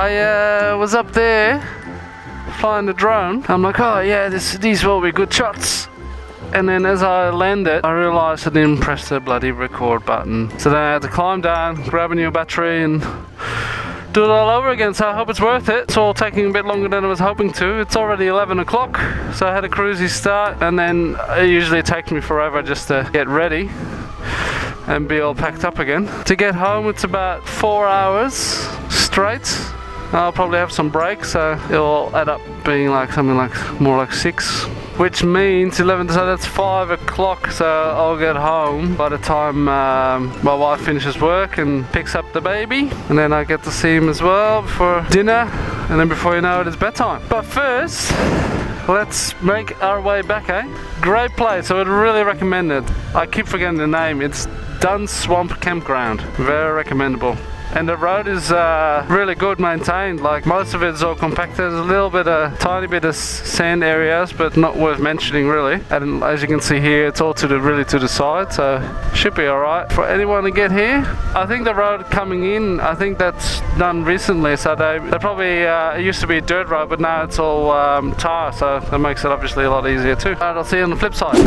I was up there flying the drone. I'm like, oh yeah, these will be good shots. And then as I landed, I realised I didn't press the bloody record button. So then I had to climb down, grab a new battery and do it all over again. So I hope it's worth it. It's all taking a bit longer than I was hoping to. It's already 11 o'clock, so I had a cruisy start, and then it usually takes me forever just to get ready and be all packed up again. To get home, it's about 4 hours straight. I'll probably have some breaks, so it'll add up being like something like more like 6, which means 11, so that's 5 o'clock, so I'll get home by the time my wife finishes work and picks up the baby, and then I get to see him as well for dinner, and then before you know it, it's bedtime. But first, let's make our way back, eh? Great place, I would really recommend it. I keep forgetting the name. It's Dun Swamp Campground. Very recommendable. And the road is really good maintained. Like most of it is all compacted. There's a little bit of tiny bit of sand areas, but not worth mentioning really. And as you can see here, it's all really to the side, so should be alright for anyone to get here. I think the road coming in, I think that's done recently, so they probably it used to be a dirt road, but now it's all tar, so that makes it obviously a lot easier too. Alright, I'll see you on the flip side.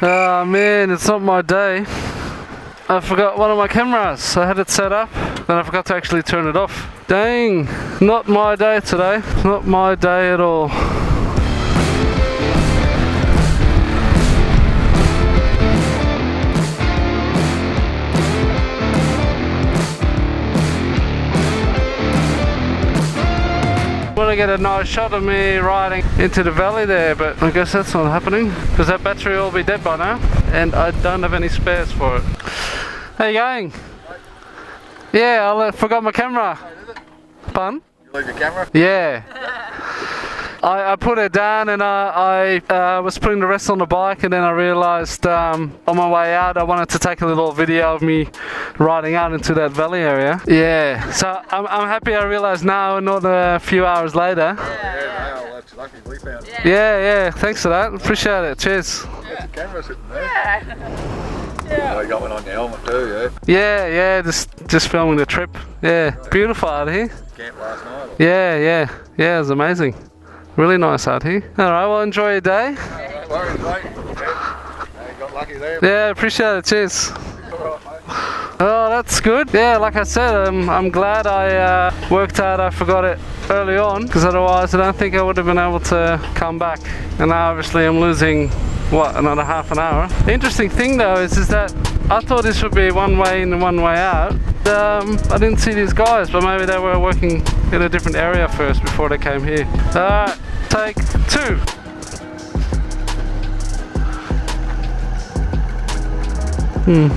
Oh man, it's not my day. I forgot one of my cameras. I had it set up, then I forgot to actually turn it off. Dang, not my day today. Not my day at all. I want to get a nice shot of me riding into the valley there, but I guess that's not happening because that battery will be dead by now and I don't have any spares for it. How you going? Yeah, I forgot my camera. Pardon? You leave your camera? Yeah. I put it down and I was putting the rest on the bike, and then I realised on my way out I wanted to take a little video of me riding out into that valley area. Yeah, so I'm happy I realised now and not a few hours later. Yeah, well, that's lucky we found it. Yeah, thanks for that. Appreciate it. Cheers. That's a camera sitting there. Yeah. Oh, you got one on your helmet too, yeah? Yeah, just filming the trip. Yeah, beautiful out here. Camp last night. Yeah, it was amazing. Really nice out here. Alright, well, enjoy your day. Don't worry, mate. Yeah, you got lucky there. Yeah, appreciate it. Cheers. Alright, mate. Oh, that's good. Yeah, like I said, I'm glad I worked out I forgot it early on, because otherwise I don't think I would have been able to come back. And now obviously I'm losing, another half an hour. The interesting thing though is that I thought this would be one way in and one way out. I didn't see these guys, but maybe they were working in a different area first before they came here. Alright, take 2. I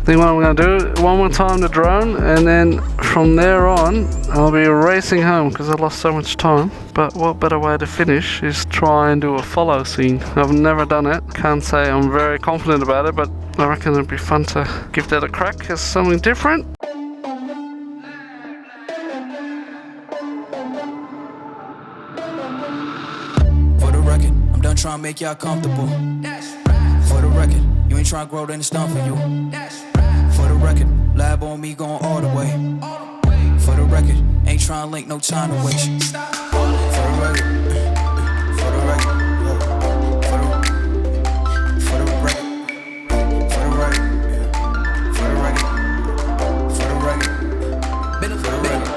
think what I'm going to do, one more time the drone, and then from there on I'll be racing home because I lost so much time. But what better way to finish is try and do a follow scene. I've never done it, can't say I'm very confident about it, but I reckon it'd be fun to give that a crack as something different. For the record, I'm done trying to make y'all comfortable. For the record, you ain't trying to grow, then it's done for you. For the record, lab on me going all the way. For the record, ain't trying to link, no time to waste. For the record, for the record, for the record, for the record, for the record.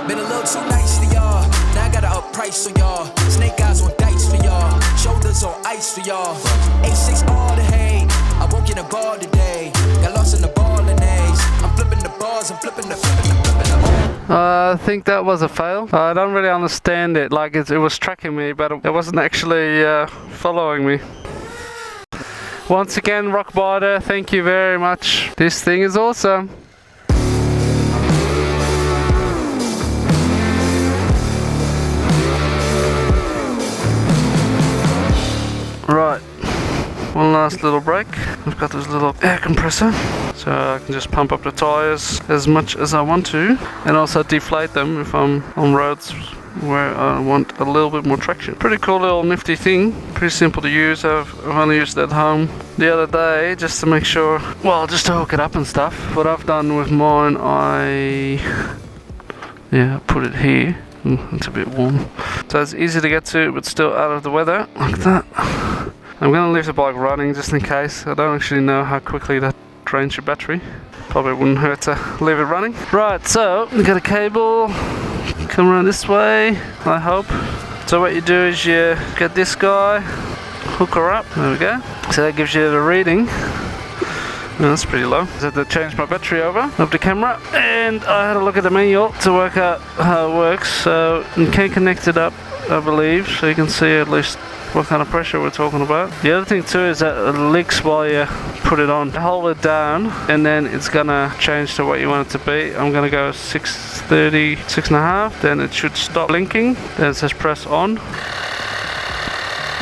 Been a little too nice to y'all. Now I gotta up price on y'all. Snake eyes on dice for y'all. Shoulders on ice for y'all. A6 all the hate. I won't get a ball today. Got lost in the ball and A's. I'm flipping the bars, I'm flipping the. I think that was a fail. I don't really understand it. Like it was tracking me, but it wasn't actually following me. Once again, Rockbiter, thank you very much. This thing is awesome. Right, one last little break. I've got this little air compressor, so I can just pump up the tyres as much as I want to, and also deflate them if I'm on roads where I want a little bit more traction. Pretty cool little nifty thing, pretty simple to use. I've only used it at home the other day just to make sure, well, just to hook it up and stuff. What I've done with mine, I put it here. It's a bit warm, so it's easy to get to but still out of the weather, like that. I'm gonna leave the bike running just in case. I don't actually know how quickly that drains your battery. Probably wouldn't hurt to leave it running. Right, so we got a cable, come around this way, I hope. So what you do is you get this guy, hook her up, there we go. So that gives you the reading. No, that's pretty low. So I had to change my battery over of the camera, and I had a look at the manual to work out how it works. So you can connect it up, I believe, so you can see at least what kind of pressure we're talking about. The other thing too is that it leaks while you put it on. Hold it down and then it's gonna change to what you want it to be. I'm gonna go 630, 6.5, then it should stop blinking. Then it says press on.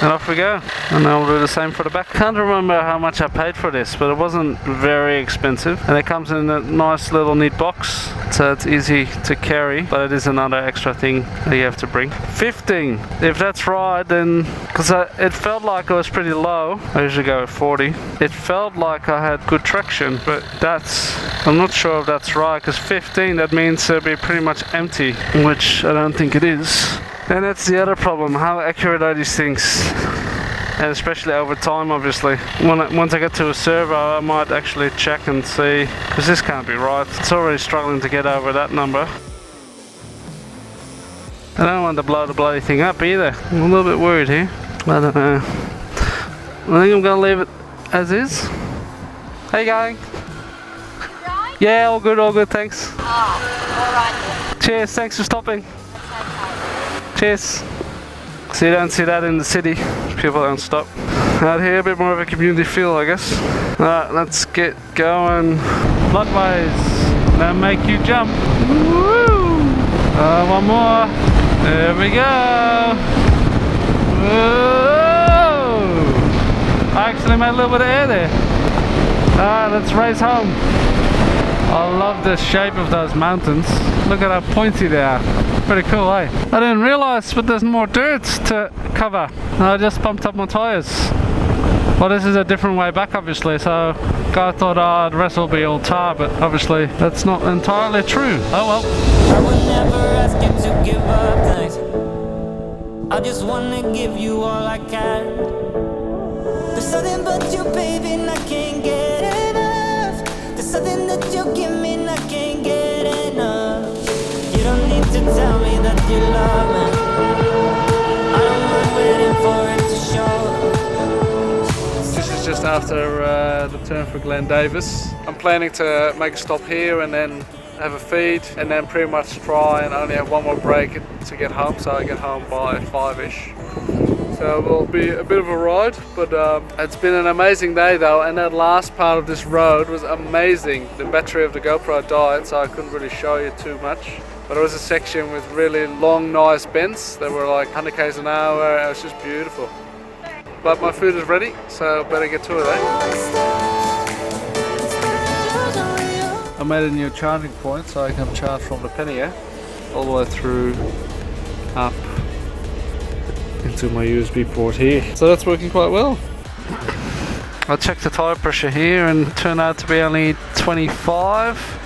And off we go. And I'll do the same for the back. Can't remember how much I paid for this, but it wasn't very expensive. And it comes in a nice little neat box, so it's easy to carry, but it is another extra thing that you have to bring. 15, if that's right, then, because it felt like it was pretty low. I usually go with 40. It felt like I had good traction, but I'm not sure if that's right, because 15, that means it'll be pretty much empty, which I don't think it is. And that's the other problem, how accurate are these things? And especially over time, obviously. Once I get to a servo, I might actually check and see, because this can't be right. It's already struggling to get over that number. I don't want to blow the bloody thing up either. I'm a little bit worried here. I don't know. I think I'm going to leave it as is. How you going? Right? Yeah, all good, thanks. Oh, alright. Cheers, thanks for stopping. Cheers. So you don't see that in the city. People don't stop. Out here, a bit more of a community feel, I guess. Alright, let's get going. Bloodways. Now make you jump. Woo! One more. There we go. Whoa! I actually made a little bit of air there. Alright, let's race home. I love the shape of those mountains. Look at how pointy they are. Pretty cool, eh? I didn't realise, but there's more dirt to cover. I just bumped up my tyres. Well, this is a different way back, obviously, so I thought the rest will be all tar, but obviously that's not entirely true. Oh well. I would never ask you to give up things. I just wanna give you all I can. There's something but you, baby, and I can't get enough. There's something that you give me and I can't get enough. You don't need to tell me that you love me. I don't mind waiting for it to show. This is just after the turn for Glen Davis. I'm planning to make a stop here and then have a feed and then pretty much try and only have one more break to get home, so I get home by 5ish. So it will be a bit of a ride, but it's been an amazing day though, and that last part of this road was amazing. The battery of the GoPro died, so I couldn't really show you too much. But it was a section with really long, nice bends that were like 100 k's an hour. It was just beautiful. But my food is ready, so better get to it, I made a new charging point, so I can charge from the pannier all the way through up into my USB port here. So that's working quite well. I checked the tyre pressure here and it turned out to be only 25.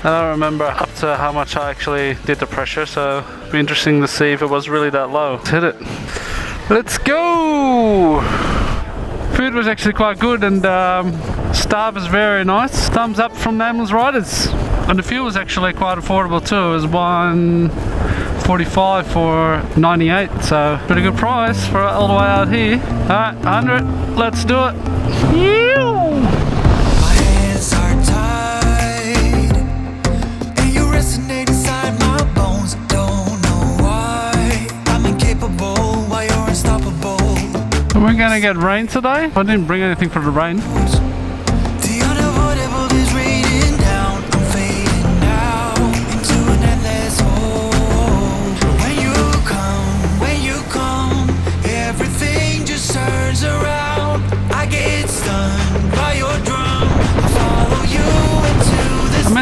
I don't remember up to how much I actually did the pressure, so it'd be interesting to see if it was really that low. Let's hit it. Let's go! Food was actually quite good and staff is very nice. Thumbs up from Nameless Riders. And the fuel was actually quite affordable too. It was $1.45 for 98, so pretty good price for all the way out here. Alright, 100, let's do it. My hands are tied, and you resonate inside my bones. Don't know why I'm incapable while you're unstoppable. Are we gonna get rain today? I didn't bring anything for the rain. The unavoidable is raining down. I'm fading now into an endless hole. When you come, everything just turns around.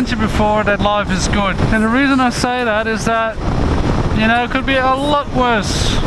mentioned before that life is good. And the reason I say that is that, you know, it could be a lot worse.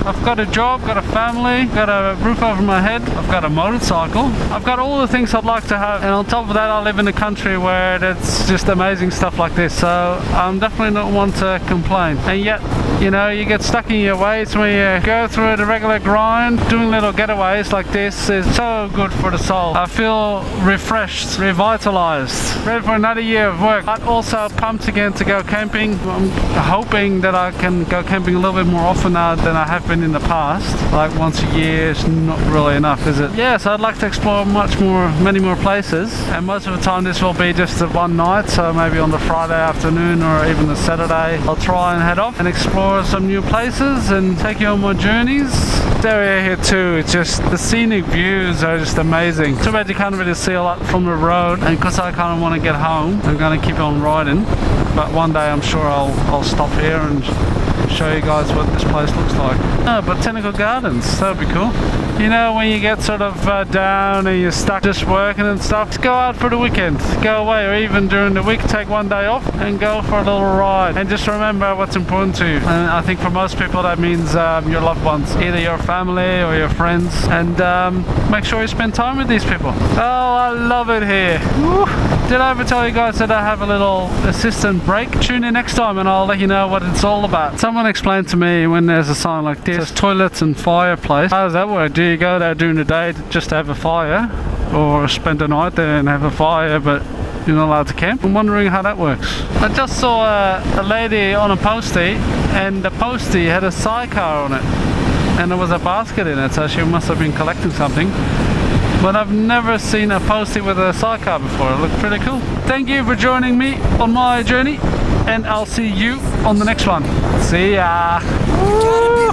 I've got a job, got a family, got a roof over my head, I've got a motorcycle, I've got all the things I'd like to have, and on top of that I live in a country where that's just amazing stuff like this, so I'm definitely not one to complain. And yet, you know, you get stuck in your ways when you go through the regular grind. Doing little getaways like this is so good for the soul. I feel refreshed, revitalized, ready for another year of work, but also pumped again to go camping. I'm hoping that I can go camping a little bit more often now than I have been in the past. Like once a year is not really enough, is it? Yeah, so I'd like to explore many more places, and most of the time this will be just the one night, so maybe on the Friday afternoon or even the Saturday I'll try and head off and explore some new places and take you on my journeys. This area here too, it's just, the scenic views are just amazing. Too bad you can't really see a lot from the road, and because I kind of want to get home, I'm going to keep on riding, but one day I'm sure I'll stop here and show you guys what this place looks like. Oh, botanical gardens, that would be cool. You know, when you get sort of down and you're stuck just working and stuff, just go out for the weekend, go away, or even during the week take one day off and go for a little ride, and just remember what's important to you. And I think for most people that means your loved ones, either your family or your friends, and make sure you spend time with these people. Oh, I love it here. Woo. Did I ever tell you guys that I have a little assistant brake? Tune in next time and I'll let you know what it's all about. Someone explained to me when there's a sign like this, it says toilets and fireplace. How does that work? Do you go there during the day just to have a fire, or spend the night there and have a fire but you're not allowed to camp? I'm wondering how that works. I just saw a lady on a postie, and the postie had a sidecar on it, and there was a basket in it, so she must have been collecting something. But I've never seen a postie with a sidecar before. It looked pretty cool. Thank you for joining me on my journey, and I'll see you on the next one. See ya! Woo!